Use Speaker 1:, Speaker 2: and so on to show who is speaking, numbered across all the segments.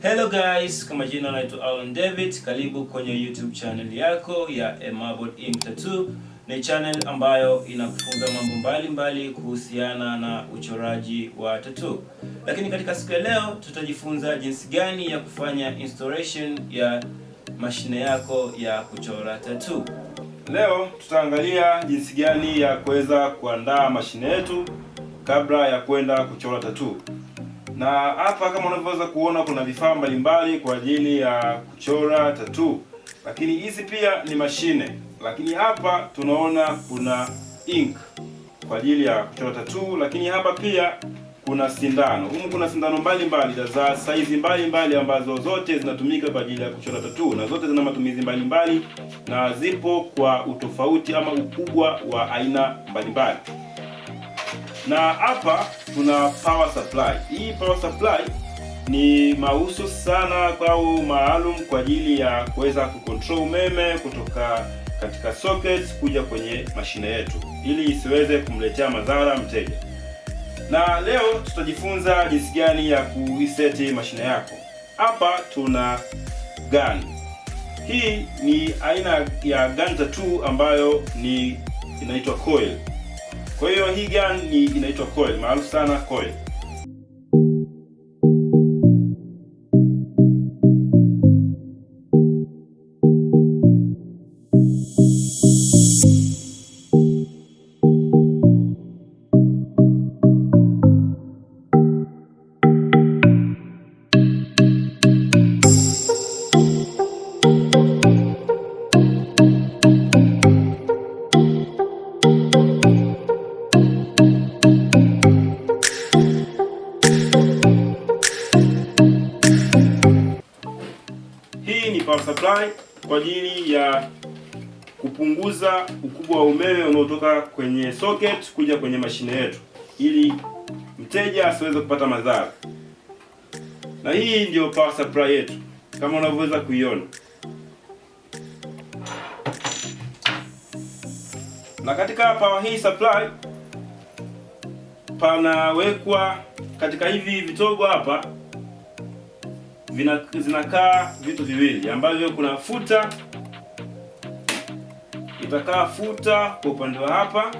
Speaker 1: Hello guys, kama jina naitwa Alan David. Karibu kwenye YouTube channel yako ya Marbot Ink Tattoo. Ni channel ambayo inakufunza mambo mbalimbali kuhusiana na uchoraji wa tattoo. Lakini katika siku ya leo tutajifunza jinsi gani ya kufanya installation ya mashine yako ya kuchora tattoo.
Speaker 2: Leo tutaangalia jinsi gani ya kuweza kuandaa mashine yetu kabla ya kwenda kuchora tattoo. Na hapa kama unavyoweza kuona kuna vifaa mbalimbali kwa ajili ya kuchora tattoo. Lakini hizi pia ni mashine. Lakini hapa tunaona kuna ink kwa ajili ya kuchora tattoo, lakini hapa pia kuna sindano. Humu kuna sindano mbalimbali za size mbalimbali ambazo zote zinatumika kwa ajili ya kuchora tattoo, na zote zina matumizi mbalimbali na zipo kwa utofauti ama ukubwa wa aina mbalimbali. Na hapa tuna power supply. Hii power supply ni mahususi sana au maalum kwa ajili ya kuweza kucontrol umeme kutoka katika sockets kuja kwenye mashine yetu ili isiweze kumletea madhara mteja. Na leo tutajifunza jinsi gani ya kuiseti mashine yako. Hapa tuna gun. Hii ni aina ya gun tattoo ambayo inaitwa coil. Kwa hiyo hii gun inaitwa coil, maarufu sana coil. Hii ni power supply kwa ajili ya kupunguza ukubwa wa umeme unaotoka kwenye socket kuja kwenye mashine yetu ili mteja asiweze kupata madhara. Na hii ndio power supply yetu kama unavyoweza kuiona. Na katika power hii supply panawekwa katika hivi vitogo hapa zinakaa vitu viwili ambavyo kuna futa, itakaa futa kwa upande wa hapa,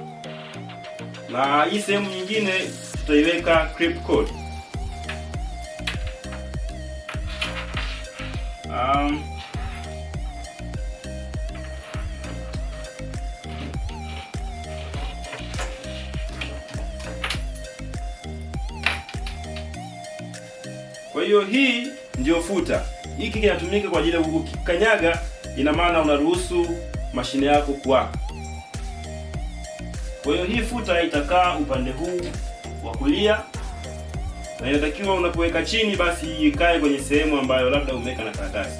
Speaker 2: na hii sehemu nyingine tutaiweka clip cord. Kwa hiyo hii ndio futa. Hiki kinatumika kwa ajili ya ukikanyaga, ina maana unaruhusu mashine yako kuwaka. Kwa hiyo hii futa itakaa upande huu wa kulia, na inatakiwa unapoweka chini basi ikae kwenye sehemu ambayo labda umeweka na karatasi.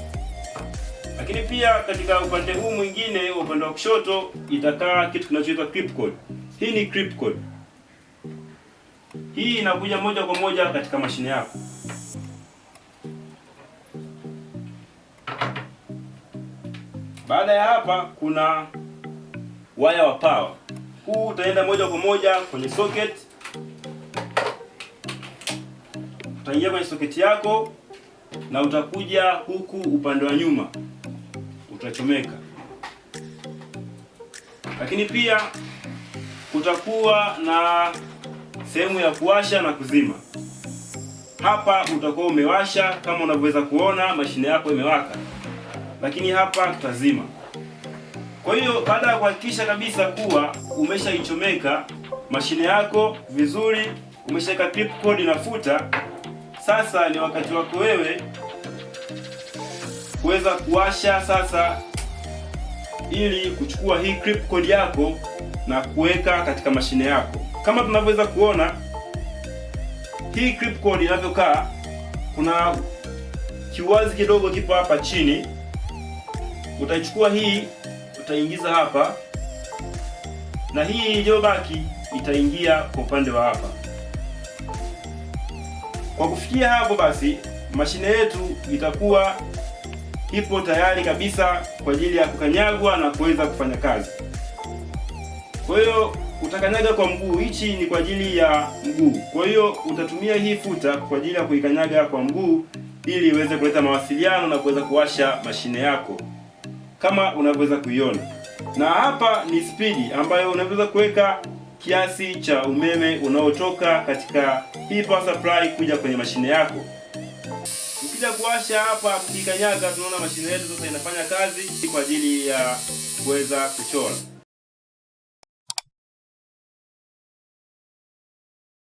Speaker 2: Lakini pia katika upande huu mwingine, upande wa kushoto, itakaa kitu kinachoitwa clip cord. Hii ni clip cord. Hii inakuja moja kwa moja katika mashine yako. Baada ya hapa kuna waya wa power. Huu utaenda moja kwa moja kwenye socket. Utaingia kwenye socket yako na utakuja huku upande wa nyuma utachomeka. Lakini pia kutakuwa na sehemu ya kuwasha na kuzima. Hapa utakuwa umewasha kama unavyoweza kuona mashine yako imewaka. Lakini hapa tutazima. Kwa hiyo baada ya kuhakikisha kabisa kuwa umeshaichomeka mashine yako vizuri, umeshaweka clip cord na futa, sasa ni wakati wako wewe kuweza kuwasha sasa, ili kuchukua hii clip cord yako na kuweka katika mashine yako. Kama tunavyoweza kuona hii clip cord inavyokaa, kuna kiwazi kidogo kipo hapa chini. Utaichukua hii, utaingiza hapa, na hii iliyobaki itaingia kwa upande wa hapa. Kwa kufikia hapo basi mashine yetu itakuwa ipo tayari kabisa kwa ajili ya kukanyagwa na kuweza kufanya kazi. Kwa hiyo utakanyaga kwa mguu, hichi ni kwa ajili ya mguu. Kwa hiyo utatumia hii futa kwa ajili ya kuikanyaga kwa mguu ili iweze kuleta mawasiliano na kuweza kuwasha mashine yako kama unavyoweza kuiona. Na hapa ni spidi ambayo unaweza kuweka kiasi cha umeme unaotoka katika hii power supply kuja kwenye mashine yako. Ukija kuwasha hapa, mkikanyaga, tunaona mashine yetu sasa inafanya kazi kwa ajili ya kuweza kuchora.